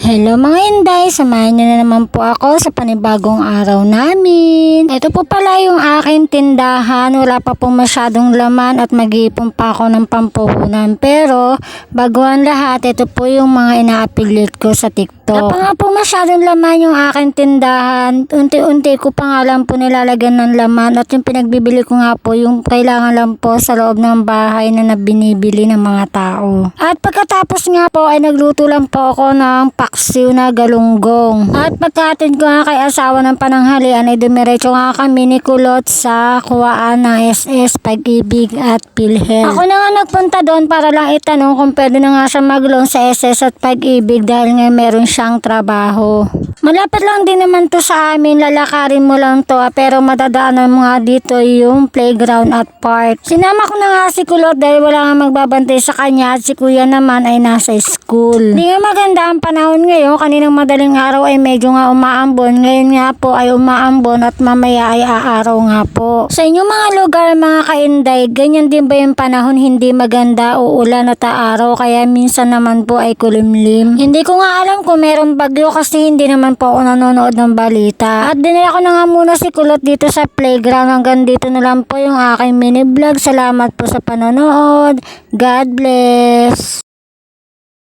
Hello mga Inday, samahan niyo na naman po ako sa panibagong araw namin. Ito po pala yung aking tindahan, wala pa pong masyadong laman at mag-iipon pa ako ng pampuhunan. Pero bago ang lahat, ito po yung mga ina-affiliate ko sa TikTok. Wala pa nga po masyadong laman yung aking tindahan, unti-unti ko pa nga lang po nilalagyan ng laman at yung pinagbibili ko nga po yung kailangan lang po sa loob ng bahay na binibili ng mga tao. At pagkatapos nga po ay nagluto lang po ako ng paksiw na galunggong. At pagkatid ko nga kay asawa ng pananghalian ay dumiretso nga kami ni Kulot sa kuwaan ng SS, Pag-ibig at PhilHealth. Ako na nga nagpunta doon para lang itanong kung pwede na nga siya mag-loan sa SS at Pag-ibig dahil nga meron siyang trabaho. Malapit lang din naman to sa amin, lalakarin mo lang to pero madadaanan mo nga dito yung playground at park. Sinama ko na nga si Kulot dahil wala nga magbabantay sa kanya at si kuya naman ay nasa school. Hindi nga maganda ang panahon ngayon, kaninang madaling araw ay medyo nga umaambon, ngayon nga po ay umaambon at mamaya ay aaraw nga po. Sa inyong mga lugar mga kainday, ganyan din ba yung panahon, hindi maganda, uulan at aaraw kaya minsan naman po ay kulimlim? Hindi ko nga alam kung meron bagyo kasi hindi naman po ako nanonood ng balita. At dinala ko na nga muna si Kulot dito sa playground. Hanggang dito na lang po yung aking mini vlog. Salamat po sa panonood. God bless.